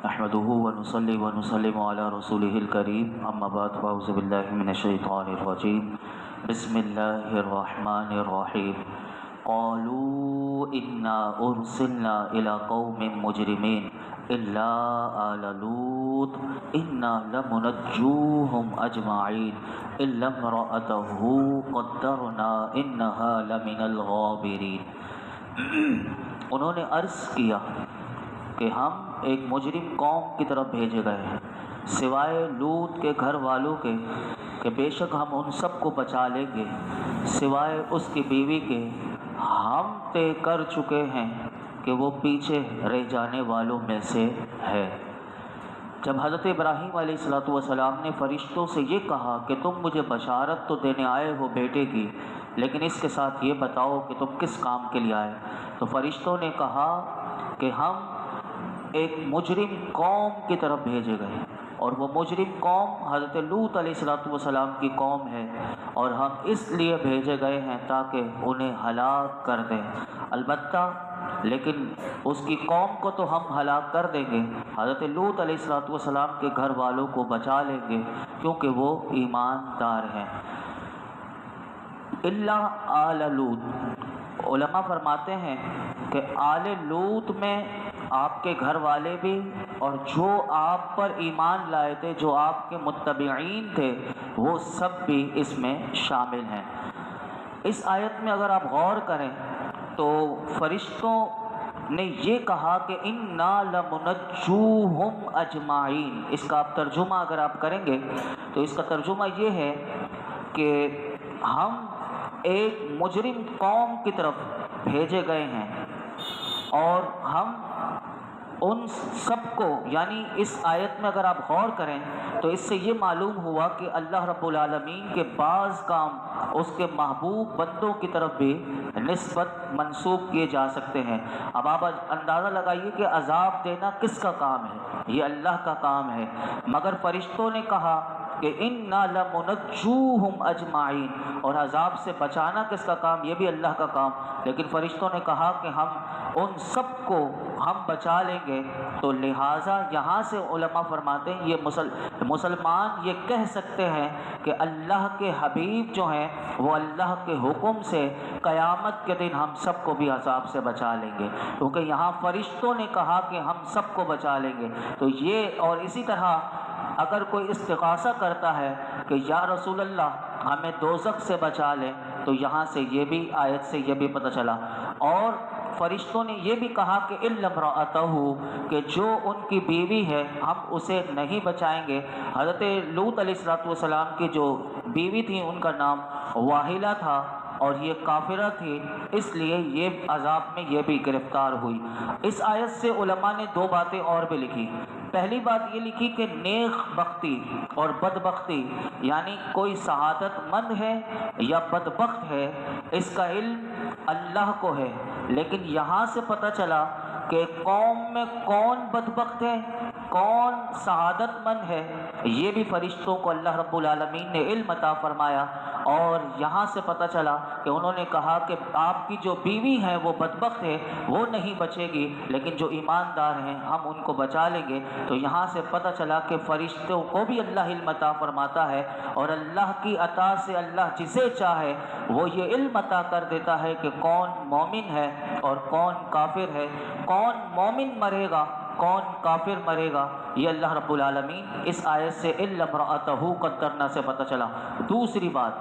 نحمده ونصلي ونسلم على رسوله الكريم اما بعد فاعوذ بالله من الشيطان الرجيم بسم الله الرحمن الرحيم قالوا انا ارسلنا الى قوم مجرمين الا آل لوط انا لمنجوهم اجمعين الا امرأته قدرنا انها لمن الغابرين۔ انہوں نے عرض کیا کہ ہم ایک مجرم قوم کی طرف بھیجے گئے ہیں سوائے لوط کے گھر والوں کے کہ بے شک ہم ان سب کو بچا لیں گے، سوائے اس کی بیوی کے ہم طے کر چکے ہیں کہ وہ پیچھے رہ جانے والوں میں سے ہے۔ جب حضرت ابراہیم علیہ السلام نے فرشتوں سے یہ کہا کہ تم مجھے بشارت تو دینے آئے ہو بیٹے کی، لیکن اس کے ساتھ یہ بتاؤ کہ تم کس کام کے لیے آئے، تو فرشتوں نے کہا کہ ہم ایک مجرم قوم کی طرف بھیجے گئے، اور وہ مجرم قوم حضرت لوط علیہ السلام کی قوم ہے، اور ہم اس لیے بھیجے گئے ہیں تاکہ انہیں ہلاک کر دیں۔ البتہ لیکن اس کی قوم کو تو ہم ہلاک کر دیں گے، حضرت لوط علیہ السلام کے گھر والوں کو بچا لیں گے کیونکہ وہ ایماندار ہیں۔ الا آل لوط، علماء فرماتے ہیں کہ آل لوط میں آپ کے گھر والے بھی اور جو آپ پر ایمان لائے تھے، جو آپ کے متبعین تھے، وہ سب بھی اس میں شامل ہیں۔ اس آیت میں اگر آپ غور کریں تو فرشتوں نے یہ کہا کہ انا لمنجوہم اجمعین، اس کا آپ ترجمہ اگر آپ کریں گے تو اس کا ترجمہ یہ ہے کہ ہم ایک مجرم قوم کی طرف بھیجے گئے ہیں اور ہم ان سب کو، یعنی اس آیت میں اگر آپ غور کریں تو اس سے یہ معلوم ہوا کہ اللہ رب العالمین کے بعض کام اس کے محبوب بندوں کی طرف بھی نسبت منسوب کیے جا سکتے ہیں۔ اب آپ اندازہ لگائیے کہ عذاب دینا کس کا کام ہے، یہ اللہ کا کام ہے، مگر فرشتوں نے کہا کہ انا لمنجوہم اجمعین، اور عذاب سے بچانا کس کا کام، یہ بھی اللہ کا کام، لیکن فرشتوں نے کہا کہ ہم ان سب کو ہم بچا لیں گے۔ تو لہٰذا یہاں سے علماء فرماتے ہیں یہ مسلمان یہ کہہ سکتے ہیں کہ اللہ کے حبیب جو ہیں وہ اللہ کے حکم سے قیامت کے دن ہم سب کو بھی عذاب سے بچا لیں گے، کیونکہ یہاں فرشتوں نے کہا کہ ہم سب کو بچا لیں گے۔ تو یہ، اور اسی طرح اگر کوئی استغاثہ کرتا ہے کہ یا رسول اللہ ہمیں دوزخ سے بچا لیں، تو یہاں سے یہ بھی آیت سے یہ بھی پتہ چلا۔ اور فرشتوں نے یہ بھی کہا کہ الا امرأتہ، کہ جو ان کی بیوی ہے ہم اسے نہیں بچائیں گے۔ حضرت لوط علیہ السلام کی جو بیوی تھی ان کا نام واحلہ تھا اور یہ کافرہ تھی، اس لیے یہ عذاب میں یہ بھی گرفتار ہوئی۔ اس آیت سے علماء نے دو باتیں اور بھی لکھی۔ پہلی بات یہ لکھی کہ نیک بختی اور بدبختی، یعنی کوئی سعادت مند ہے یا بدبخت ہے، اس کا علم اللہ کو ہے، لیکن یہاں سے پتہ چلا کہ قوم میں کون بدبخت ہے، کون سعادت مند ہے، یہ بھی فرشتوں کو اللہ رب العالمین نے علم عطا فرمایا۔ اور یہاں سے پتہ چلا کہ انہوں نے کہا کہ آپ کی جو بیوی ہے وہ بدبخت ہے، وہ نہیں بچے گی، لیکن جو ایماندار ہیں ہم ان کو بچا لیں گے۔ تو یہاں سے پتہ چلا کہ فرشتوں کو بھی اللہ علم عطا فرماتا ہے، اور اللہ کی عطا سے اللہ جسے چاہے وہ یہ علم عطا کر دیتا ہے کہ کون مومن ہے اور کون کافر ہے، کون مومن مرے گا کون کافر مرے گا، یہ اللہ رب العالمین اس آیت سے الا امرأتہ قدرنا سے پتہ چلا۔ دوسری بات،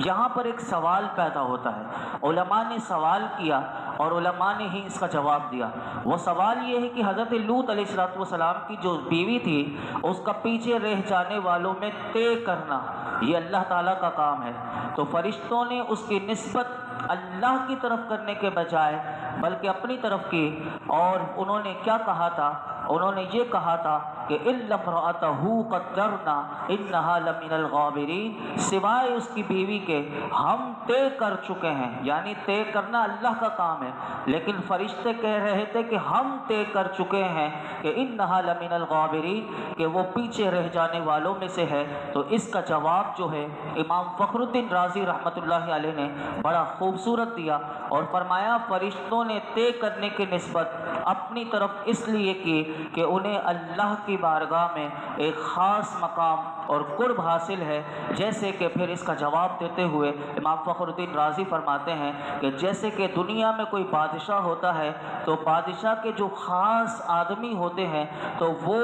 یہاں پر ایک سوال پیدا ہوتا ہے، علماء نے سوال کیا اور علماء نے ہی اس کا جواب دیا۔ وہ سوال یہ ہے کہ حضرت لوط علیہ السلام کی جو بیوی تھی اس کا پیچھے رہ جانے والوں میں طے کرنا یہ اللہ تعالیٰ کا کام ہے، تو فرشتوں نے اس کی نسبت اللہ کی طرف کرنے کے بجائے بلکہ اپنی طرف کی، اور انہوں نے کیا کہا تھا، انہوں نے یہ کہا تھا کہ الا امرأتہ قدرنا انہا لمن الغابرین، سوائے اس کی بیوی کے ہم طے کر چکے ہیں، یعنی طے کرنا اللہ کا کام ہے، لیکن فرشتے کہہ رہے تھے کہ ہم طے کر چکے ہیں کہ انہا لمن الغابرین، کہ وہ پیچھے رہ جانے والوں میں سے ہے۔ تو اس کا جواب جو ہے امام فخر الدین رازی رحمۃ اللہ علیہ نے بڑا خوبصورت دیا اور فرمایا فرشتوں نے طے کرنے کی نسبت اپنی طرف اس لیے کی کہ انہیں اللہ کی بارگاہ میں ایک خاص مقام اور قرب حاصل ہے۔ جیسے کہ پھر اس کا جواب دیتے ہوئے امام فخر الدین رازی فرماتے ہیں کہ جیسے کہ دنیا میں کوئی بادشاہ ہوتا ہے تو بادشاہ کے جو خاص آدمی ہوتے ہیں تو وہ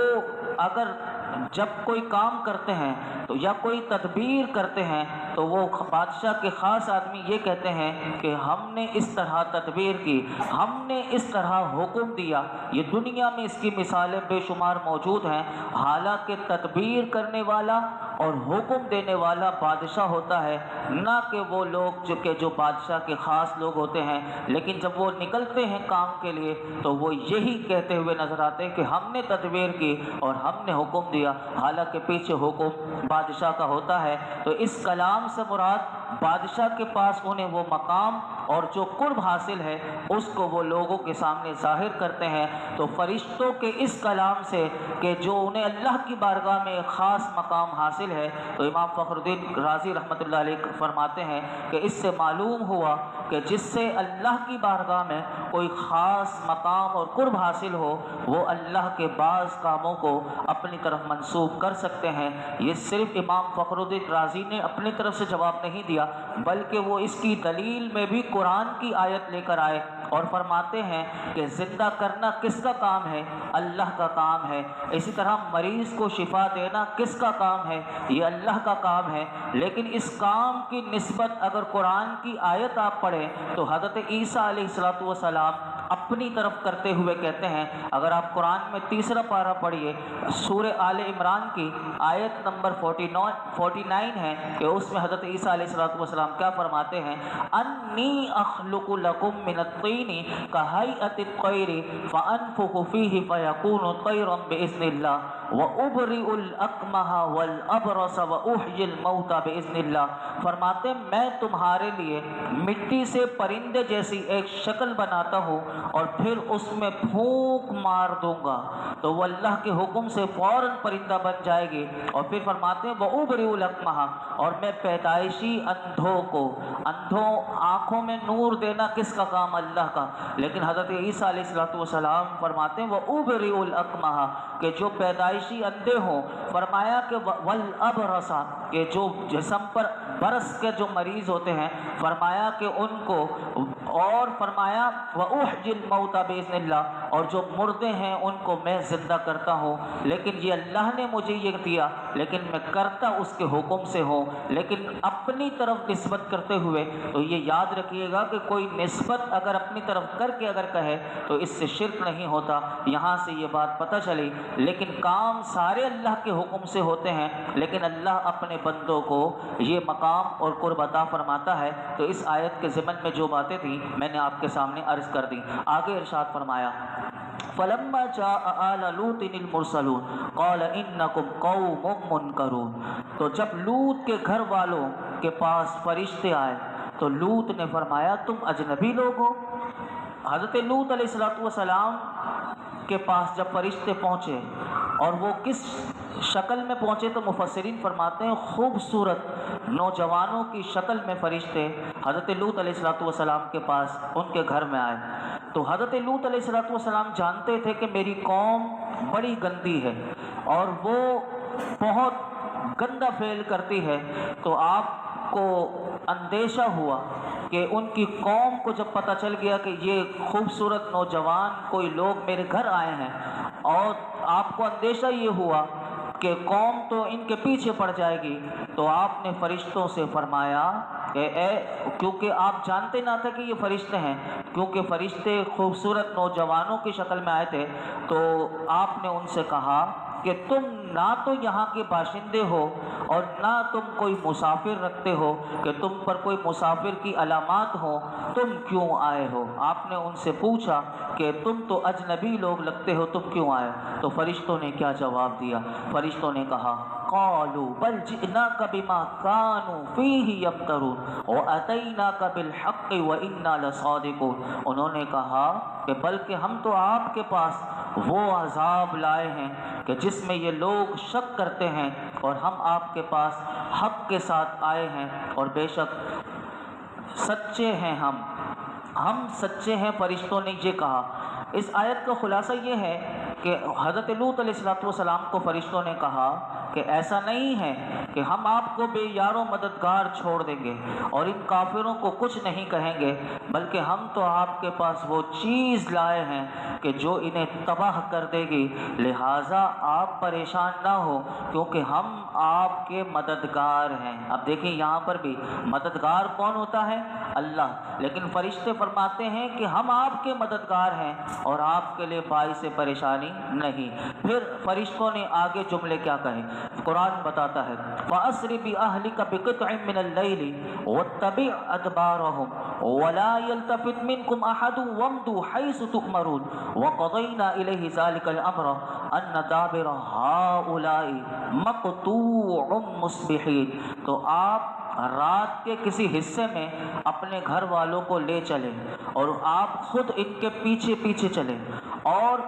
اگر جب کوئی کام کرتے ہیں تو یا کوئی تدبیر کرتے ہیں تو وہ بادشاہ کے خاص آدمی یہ کہتے ہیں کہ ہم نے اس طرح تدبیر کی، ہم نے اس طرح حکم دیا۔ یہ دنیا میں اس کی مثالیں بے شمار موجود ہیں، حالانکہ تدبیر کرنے والا اور حکم دینے والا بادشاہ ہوتا ہے، نہ کہ وہ لوگ جو بادشاہ کے خاص لوگ ہوتے ہیں۔ لیکن جب وہ نکلتے ہیں کام کے لیے تو وہ یہی کہتے ہوئے نظر آتے ہیں کہ ہم نے تدبیر کی اور ہم نے حکم دیا، حالانکہ پیچھے حکم بادشاہ کا ہوتا ہے۔ تو اس کلام سے مراد بادشاہ کے پاس انہیں وہ مقام اور جو قرب حاصل ہے اس کو وہ لوگوں کے سامنے ظاہر کرتے ہیں۔ تو فرشتوں کے اس کلام سے کہ جو انہیں اللہ کی بارگاہ میں ایک خاص مقام حاصل ہے، تو امام فخر الدین رازی رحمۃ اللہ علیہ فرماتے ہیں کہ اس سے معلوم ہوا کہ جس سے اللہ کی بارگاہ میں کوئی خاص مقام اور قرب حاصل ہو وہ اللہ کے بعض کاموں کو اپنی طرف منسوب کر سکتے ہیں۔ یہ صرف امام فخر الدین رازی نے اپنی طرف سے جواب نہیں دیا، بلکہ وہ اس کی دلیل میں بھی قرآن کی آیت لے کر آئے اور فرماتے ہیں کہ زندہ کرنا کس کا کام ہے؟ اللہ کا کام ہے۔ اسی طرح مریض کو شفا دینا کس کا کام ہے؟ یہ اللہ کا کام ہے۔ لیکن اس کام کی نسبت اگر قرآن کی آیت آپ پڑھیں تو حضرت عیسیٰ علیہ السلام اپنی طرف کرتے ہوئے کہتے ہیں، اگر آپ قرآن میں تیسرا پارہ پڑھیے سورہ آل عمران کی آیت نمبر 49 ہے کہ اس میں حضرت عیسیٰ علیہ السلام کیا فرماتے ہیں؟ انی اخلق لکم من الطین کہیئۃ الطیر فانفخ فیہ فیکون طیرا باذن اللہ وابرئ الاکمہ والابرص واحیی الموتى باذن اللہ۔ فرماتے ہیں میں تمہارے لیے مٹی سے پرندے جیسی ایک شکل بناتا ہوں اور پھر اس میں پھونک مار دوں گا تو وہ اللہ کے حکم سے فوراً پرندہ بن جائے گی۔ اور پھر فرماتے ہیں وَأُبْرِئُ الْأَكْمَحَ، اور میں پیدائشی اندھوں آنکھوں میں نور دینا کس کا کام؟ اللہ کا۔ لیکن حضرت عیسیٰ علیہ السلام فرماتے ہیں وَأُبْرِئُ الْأَكْمَحَ، کہ جو پیدائشی اندھے ہوں، فرمایا کہ وَالْأَبْرَصَ، کہ جو جسم پر برس کے جو مریض ہوتے ہیں، فرمایا کہ ان کو، اور فرمایا وَأُحْيِي الْمَوْتَى بِإِذْنِ اللَّهِ، اور جو مردے ہیں ان کو میں زندہ کرتا ہوں۔ لیکن یہ اللہ نے مجھے یہ دیا، لیکن میں کرتا اس کے حکم سے ہوں۔ لیکن اپنی طرف نسبت کرتے ہوئے تو یہ یاد رکھیے گا کہ کوئی نسبت اگر اپنی طرف کر کے اگر کہے تو اس سے شرک نہیں ہوتا، یہاں سے یہ بات پتہ چلی۔ لیکن کام سارے اللہ کے حکم سے ہوتے ہیں، لیکن اللہ اپنے بندوں کو یہ مقام اور قرب عطا فرماتا ہے۔ تو اس آیت کے ضمن میں جو باتیں تھیں میں نے آپ کے سامنے عرض کر دی۔ آگے ارشاد فرمایا فَلَمَّا جَاءَ آلَ لُوطٍ الْمُرْسَلُونَ قَالَ إِنَّكُمْ قَوْمٌ مُنْكَرُونَ، تو جب لوط کے گھر والوں کے پاس فرشتے آئے تو لوط نے فرمایا تم اجنبی لوگ ہو۔ حضرت لوط علیہ السلام کے پاس جب فرشتے پہنچے اور وہ کس شکل میں پہنچے تو مفسرین فرماتے ہیں خوبصورت نوجوانوں کی شکل میں فرشتے حضرت لوط علیہ السلام کے پاس ان کے گھر میں آئے۔ تو حضرت لوط علیہ السلام جانتے تھے کہ میری قوم بڑی گندی ہے اور وہ بہت گندا فعل کرتی ہے، تو آپ کو اندیشہ ہوا کہ ان کی قوم کو جب پتہ چل گیا کہ یہ خوبصورت نوجوان کوئی لوگ میرے گھر آئے ہیں، اور آپ کو اندیشہ یہ ہوا کہ قوم تو ان کے پیچھے پڑ جائے گی، تو آپ نے فرشتوں سے فرمایا کہ کیونکہ آپ جانتے نہ تھے کہ یہ فرشتے ہیں، کیونکہ فرشتے خوبصورت نوجوانوں کی شکل میں آئے تھے، تو آپ نے ان سے کہا کہ تم نہ تو یہاں کے باشندے ہو اور نہ تم کوئی مسافر رکھتے ہو کہ تم پر کوئی مسافر کی علامات ہوں، تم کیوں آئے ہو؟ آپ نے ان سے پوچھا کہ کہ تم تو اجنبی لوگ لگتے ہو، تم کیوں آئے؟ تو فرشتوں نے کیا جواب دیا؟ فرشتوں نے کہا قالوا بل جئناک بما كانوا فيه يمترون واتيناك بالحق وانا لصادقون۔ انہوں نے کہا کہ بلکہ ہم تو آپ کے پاس وہ عذاب لائے ہیں کہ جس میں یہ لوگ شک کرتے ہیں، اور ہم آپ کے پاس حق کے ساتھ آئے ہیں، اور بے شک سچے ہیں ہم سچے ہیں۔ فرشتوں نے یہ کہا۔ اس آیت کا خلاصہ یہ ہے کہ حضرت لوط علیہ السلام کو فرشتوں نے کہا کہ ایسا نہیں ہے کہ ہم آپ کو بے یار و مددگار چھوڑ دیں گے اور ان کافروں کو کچھ نہیں کہیں گے، بلکہ ہم تو آپ کے پاس وہ چیز لائے ہیں کہ جو انہیں تباہ کر دے گی، لہٰذا آپ پریشان نہ ہو کیونکہ ہم آپ کے مددگار ہیں۔ اب دیکھیں یہاں پر بھی مددگار کون ہوتا ہے؟ اللہ، لیکن فرشتے فرماتے ہیں کہ ہم آپ کے مددگار ہیں اور آپ کے لیے باعث پریشانی نہیں۔ پھر فرشتوں نے آگے جملے کیا کہے؟ قرآن بتاتا ہے فَأَسْرِ بِأَهْلِكَ بِقِطْعٍ مِّنَ اللَّيْلِ وَاتَّبِعْ أَدْبَارَهُمْ وَلَا يَلْتَفِتْ مِنكُمْ أَحَدٌ وَامْضُوا حَيْثُ تُؤْمَرُونَ وَقَضَيْنَا إِلَيْهِ ذَلِكَ الْأَمْرَ أَنَّ دَابِرَ هَٰؤُلَاءِ مَقْطُوعٌ مُصْبِحِينَ۔ تو آپ رات کے کسی حصے میں اپنے گھر والوں کو لے چلیں اور آپ خود ان کے پیچھے پیچھے چلیں، اور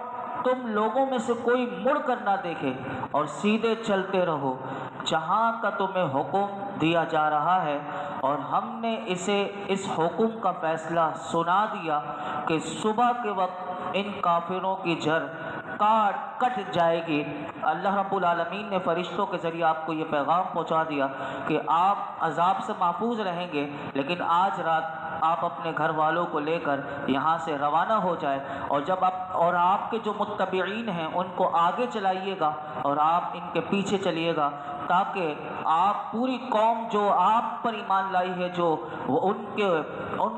تم لوگوں میں سے کوئی مڑ کر نہ دیکھے اور سیدھے چلتے رہو جہاں کا تمہیں حکم دیا جا رہا ہے۔ اور ہم نے اسے اس حکم کا فیصلہ سنا دیا کہ صبح کے وقت ان کافروں کی جڑ کٹ جائے گی۔ اللہ رب العالمین نے فرشتوں کے ذریعے آپ کو یہ پیغام پہنچا دیا کہ آپ عذاب سے محفوظ رہیں گے، لیکن آج رات آپ اپنے گھر والوں کو لے کر یہاں سے روانہ ہو جائے، اور آپ کے جو متبعین ہیں ان کو آگے چلائیے گا اور آپ ان کے پیچھے چلیے گا، تاکہ آپ پوری قوم جو آپ پر ایمان لائی ہے جو وہ ان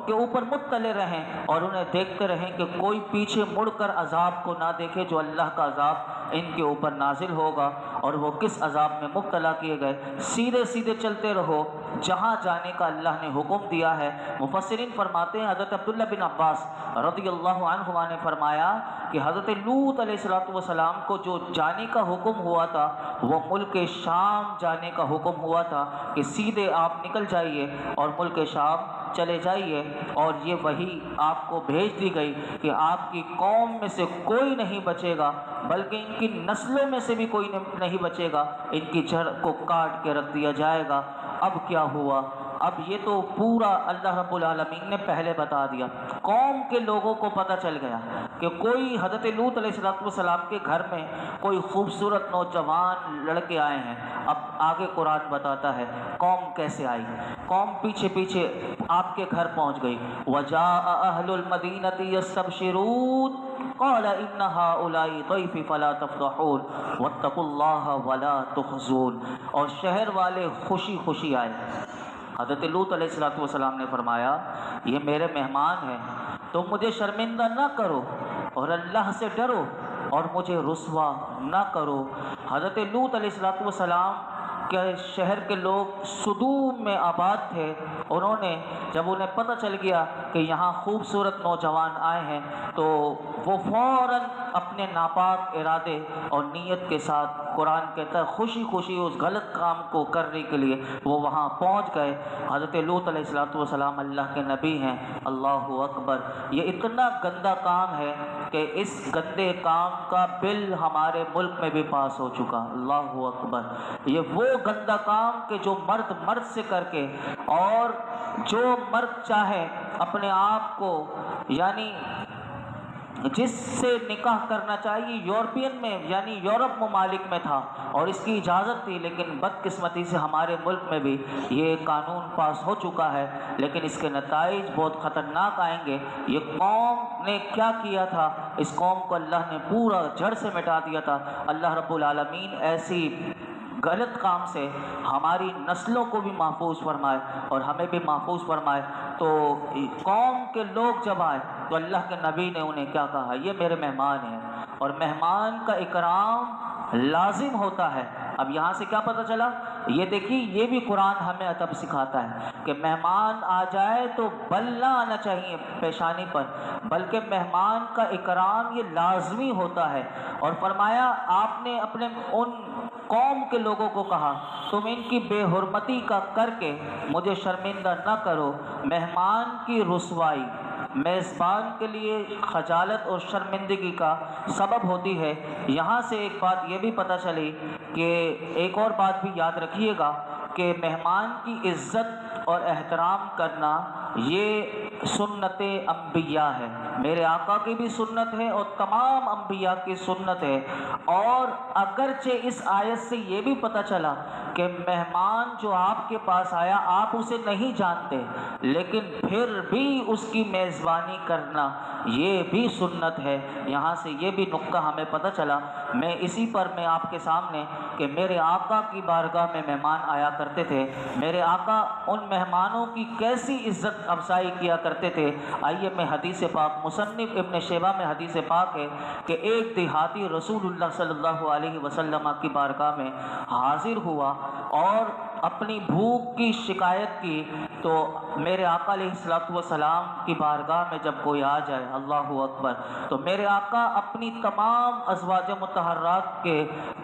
کے اوپر مطلع رہیں اور انہیں دیکھتے رہیں کہ کوئی پیچھے مڑ کر عذاب کو نہ دیکھے جو اللہ کا عذاب ان کے اوپر نازل ہوگا اور وہ کس عذاب میں مبتلا کیے گئے۔ سیدھے سیدھے چلتے رہو جہاں جانے کا اللہ نے حکم دیا ہے۔ مفسرین فرماتے ہیں حضرت عبداللہ بن عباس رضی اللہ عنہما نے فرمایا کہ حضرت لوط علیہ السلام کو جو جانے کا حکم ہوا تھا وہ ملک شام جانے کا حکم ہوا تھا کہ سیدھے آپ نکل جائیے اور ملک شام چلے جائیے، اور یہ وحی آپ کو بھیج دی گئی کہ آپ کی قوم میں سے کوئی نہیں بچے گا، بلکہ ان کی نسلوں میں سے بھی کوئی نہیں بچے گا، ان کی جڑ کو کاٹ کے رکھ دیا جائے گا۔ اب کیا ہوا؟ اب یہ تو پورا اللہ رب العالمین نے پہلے بتا دیا، قوم کے لوگوں کو پتہ چل گیا کہ کوئی حضرت لوط علیہ السلام کے گھر میں کوئی خوبصورت نوجوان لڑکے آئے ہیں۔ اب آگے قرآن بتاتا ہے قوم کیسے آئی۔ قوم پیچھے پیچھے آپ کے گھر پہنچ گئی۔ وَجَاءَ أَهْلُ الْمَدِينَةِ يَسْتَبْشِرُونَ قَالَ إِنَّ هَٰؤُلَاءِ ضَيْفِي فَلَا تَفْضَحُونِ وَاتَّقُوا اللَّهَ وَلَا تُخْزُونِ۔ اور شہر والے خوشی خوشی آئے۔ حضرت لوط علیہ السلام نے فرمایا یہ میرے مہمان ہیں، تم مجھے شرمندہ نہ کرو اور اللہ سے ڈرو اور مجھے رسوا نہ کرو۔ حضرت لوط علیہ السلام کے شہر کے لوگ صدوم میں آباد تھے۔ انہوں نے جب انہیں پتہ چل گیا کہ یہاں خوبصورت نوجوان آئے ہیں تو وہ فوراً اپنے ناپاک ارادے اور نیت کے ساتھ، قرآن کہتا ہے خوشی خوشی اس غلط کام کو کرنے کے لیے وہ وہاں پہنچ گئے۔ حضرت لوط علیہ السلام اللہ کے نبی ہیں۔ اللہ اکبر! یہ اتنا گندا کام ہے کہ اس گندے کام کا بل ہمارے ملک میں بھی پاس ہو چکا۔ اللہ اکبر! یہ وہ گندا کام کہ جو مرد سے کر کے، اور جو مرد چاہے اپنے آپ کو، یعنی جس سے نکاح کرنا چاہیے یورپین میں یعنی یورپ ممالک میں تھا اور اس کی اجازت تھی، لیکن بدقسمتی سے ہمارے ملک میں بھی یہ قانون پاس ہو چکا ہے، لیکن اس کے نتائج بہت خطرناک آئیں گے۔ یہ قوم نے کیا کیا تھا؟ اس قوم کو اللہ نے پورا جڑ سے مٹا دیا تھا۔ اللہ رب العالمین ایسی غلط کام سے ہماری نسلوں کو بھی محفوظ فرمائے اور ہمیں بھی محفوظ فرمائے۔ تو قوم کے لوگ جب آئے تو اللہ کے نبی نے انہیں کیا کہا؟ یہ میرے مہمان ہیں، اور مہمان کا اکرام لازم ہوتا ہے، اب یہاں سے کیا پتہ چلا؟ یہ دیکھیے یہ بھی قرآن ہمیں ادب سکھاتا ہے کہ مہمان آ جائے تو بل نہ آنا چاہیے پیشانی پر، بلکہ مہمان کا اکرام یہ لازمی ہوتا ہے۔ اور فرمایا آپ نے اپنے ان قوم کے لوگوں کو کہا تم ان کی بے حرمتی کا کر کے مجھے شرمندہ نہ کرو۔ مہمان کی رسوائی میزبان کے لیے خجالت اور شرمندگی کا سبب ہوتی ہے۔ یہاں سے ایک بات یہ بھی پتہ چلی کہ ایک اور بات بھی یاد رکھیے گا کہ مہمان کی عزت اور احترام کرنا یہ سنت انبیاء ہے، میرے آقا کی بھی سنت ہے اور تمام انبیاء کی سنت ہے۔ اور اگرچہ اس آیت سے یہ بھی پتہ چلا کہ مہمان جو آپ کے پاس آیا آپ اسے نہیں جانتے، لیکن پھر بھی اس کی میزبانی کرنا یہ بھی سنت ہے۔ یہاں سے یہ بھی نقطہ ہمیں پتہ چلا۔ میں اسی پر میں آپ کے سامنے کہ میرے آقا کی بارگاہ میں مہمان آیا کرتے تھے، میرے آقا ان مہمانوں کی کیسی عزت افزائی کیا کرتے تھے۔ آئیے میں حدیث پاک، مصنف ابن شیبہ میں حدیث پاک ہے کہ ایک دیہاتی رسول اللہ صلی اللہ علیہ وسلم کی بارگاہ میں حاضر ہوا اور اپنی بھوک کی شکایت کی، تو میرے آقا علیہ السلام کی بارگاہ میں جب کوئی آ جائے، اللہ اکبر، تو میرے آقا اپنی تمام ازواج مطہرات کے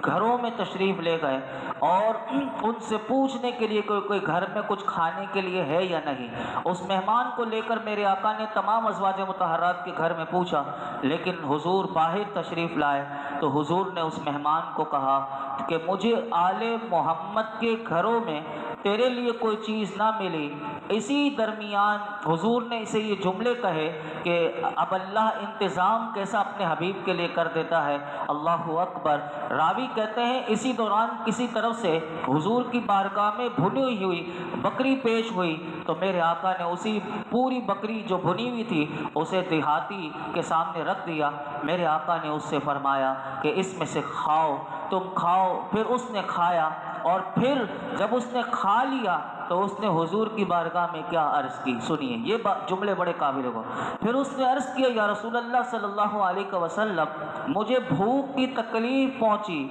گھروں میں تشریف لے گئے اور ان سے پوچھنے کے لیے کوئی گھر میں کچھ کھانے کے لیے ہے یا نہیں۔ اس مہمان کو لے کر میرے آقا نے تمام ازواج مطہرات کے گھر میں پوچھا، لیکن حضور باہر تشریف لائے تو حضور نے اس مہمان کو کہا کہ مجھے آل محمد کے گھروں میں تیرے لیے کوئی چیز نہ ملی۔ اسی درمیان حضور نے اسے یہ جملے کہے کہ اب اللہ انتظام کیسا اپنے حبیب کے لیے کر دیتا ہے، اللہ اکبر۔ راوی کہتے ہیں اسی دوران کسی طرف سے حضور کی بارگاہ میں بھنی ہوئی بکری پیش ہوئی، تو میرے آقا نے اسی پوری بکری جو بھنی ہوئی تھی اسے دیہاتی کے سامنے رکھ دیا۔ میرے آقا نے اس سے فرمایا کہ اس میں سے کھاؤ، تم کھاؤ۔ پھر اس نے کھایا اور پھر جب اس نے کھا لیا تو اس نے حضور کی بارگاہ میں کیا عرض کی، سنیے یہ جملے بڑے قابل ہو۔ پھر اس نے عرض کیا یا رسول اللہ صلی اللہ علیہ وسلم مجھے بھوک کی تکلیف پہنچی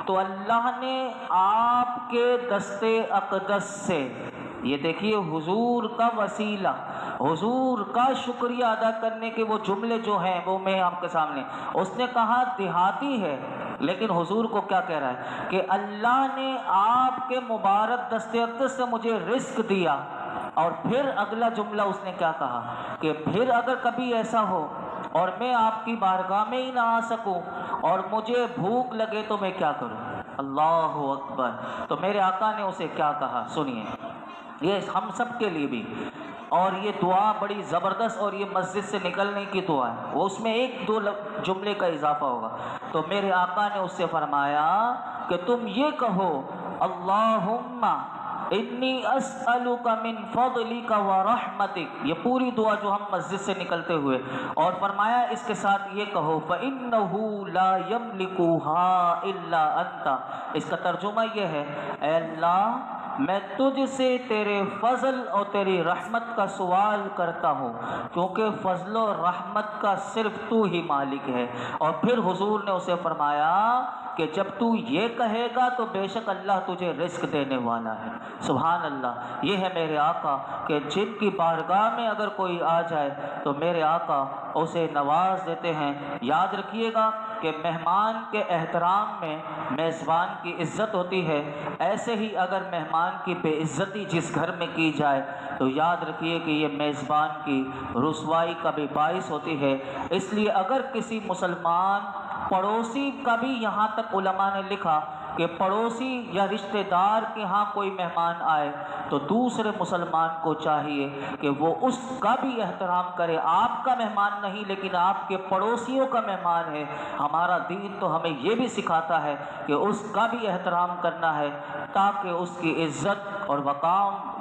تو اللہ نے آپ کے دست اقدس سے، یہ دیکھیے حضور کا وسیلہ، حضور کا شکریہ ادا کرنے کے وہ جملے جو ہیں وہ میں آپ کے سامنے، اس نے کہا دیہاتی ہے لیکن حضور کو کیا کہہ رہا ہے کہ اللہ نے آپ کے مبارک دست اقدس سے مجھے رزق دیا۔ اور پھر اگلا جملہ اس نے کیا کہا کہ پھر اگر کبھی ایسا ہو اور میں آپ کی بارگاہ میں ہی نہ آ سکوں اور مجھے بھوک لگے تو میں کیا کروں، اللہ اکبر۔ تو میرے آقا نے اسے کیا کہا سنیے، یہ ہم سب کے لیے بھی، اور یہ دعا بڑی زبردست، اور یہ مسجد سے نکلنے کی دعا ہے، وہ اس میں ایک دو جملے کا اضافہ ہوگا۔ تو میرے آقا نے اس سے فرمایا کہ تم یہ کہو اللہم انی اسألک من فضلک ورحمتک، یہ پوری دعا جو ہم مسجد سے نکلتے ہوئے، اور فرمایا اس کے ساتھ یہ کہو فإنہ لا یملکھا الا انت، اس کا ترجمہ یہ ہے اے اللہ میں تجھ سے تیرے فضل اور تیری رحمت کا سوال کرتا ہوں، کیونکہ فضل و رحمت کا صرف تو ہی مالک ہے۔ اور پھر حضور نے اسے فرمایا کہ جب تو یہ کہے گا تو بے شک اللہ تجھے رزق دینے والا ہے۔ سبحان اللہ، یہ ہے میرے آقا کہ جن کی بارگاہ میں اگر کوئی آ جائے تو میرے آقا اسے نواز دیتے ہیں۔ یاد رکھیے گا کہ مہمان کے احترام میں میزبان کی عزت ہوتی ہے، ایسے ہی اگر مہمان کی بے عزتی جس گھر میں کی جائے تو یاد رکھیے کہ یہ میزبان کی رسوائی کا بھی باعث ہوتی ہے۔ اس لیے اگر کسی مسلمان پڑوسی کا بھی، یہاں تک علماء نے لکھا کہ پڑوسی یا رشتہ دار کے ہاں کوئی مہمان آئے تو دوسرے مسلمان کو چاہیے کہ وہ اس کا بھی احترام کرے، آپ کا مہمان نہیں لیکن آپ کے پڑوسیوں کا مہمان ہے۔ ہمارا دین تو ہمیں یہ بھی سکھاتا ہے کہ اس کا بھی احترام کرنا ہے تاکہ اس کی عزت اور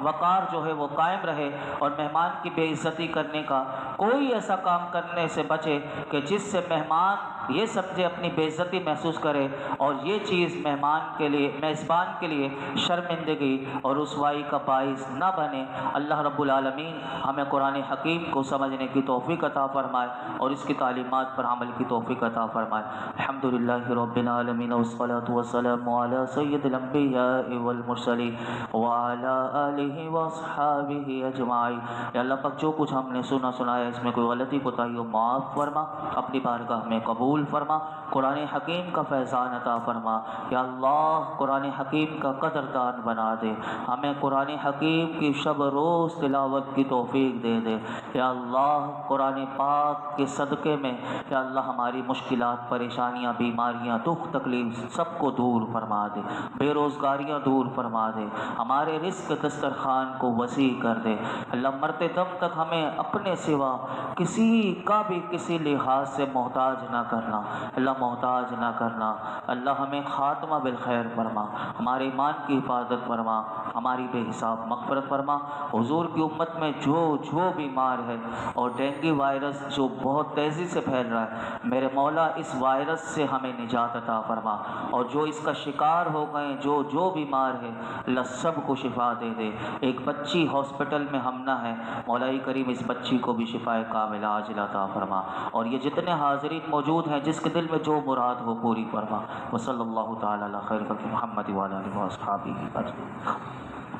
وقار جو ہے وہ قائم رہے، اور مہمان کی بے عزتی کرنے کا کوئی ایسا کام کرنے سے بچے کہ جس سے مہمان یہ سمجھے اپنی بے عزتی محسوس کرے، اور یہ چیز میزبان کے لیے شرمندگی اور رسوائی کا باعث نہ بنے۔ اللہ رب العالمین ہمیں قرآن حکیم کو سمجھنے کی توفیق عطا فرمائے اور اس کی تعلیمات پر عمل کی توفیق عطا فرمائے۔ الحمدللہ رب العالمین والصلاة والسلام علی سید الانبیاء والمرسلین وعلی آلہ واصحابہ اجمعین۔ یا اللہ پاک جو کچھ ہم نے سنایا اس میں کوئی غلطی کوتاہی ہو معاف فرما، اپنی بارگاہ میں قبول فرما، قرآن حکیم کا فیضان عطا فرما۔ یا اللہ قرآن حکیم کا قدردان بنا دے، ہمیں قرآن حکیم کی شب روز تلاوت کی توفیق دے دے۔ یا اللہ قرآن پاک کے صدقے میں یا اللہ ہماری مشکلات، پریشانیاں، بیماریاں، دکھ تکلیف سب کو دور فرما دے، بے روزگاریاں دور فرما دے، ہمارے رزق دسترخوان کو وسیع کر دے۔ اللہ مرتے دم تک ہمیں اپنے سوا کسی کا بھی کسی لحاظ سے محتاج نہ کرنا، اللہ محتاج نہ کرنا۔ اللہ ہمیں خاتمہ بالخیر فرما، ہمارے ایمان کی حفاظت فرما، ہماری بے حساب مغفرت فرما۔ حضور کی امت میں جو بیمار ہے، اور ڈینگی وائرس جو بہت تیزی سے پھیل رہا ہے، میرے مولا اس وائرس سے ہمیں نجات عطا فرما، اور جو اس کا شکار ہو گئے، جو بیمار ہے، اللہ سب کو شفا دے دے۔ ایک بچی ہاسپٹل میں ہمنا ہے، مولا کریم اس بچی کو بھی شفا کاملہ عاجلہ عطا فرما، اور یہ جتنے حاضرین موجود ہیں جس کے دل میں جو مراد ہو پوری فرما۔ وصلی اللہ تعالی علی خیر خلق محمد وعلی آلہ وصحبہ اجمعین۔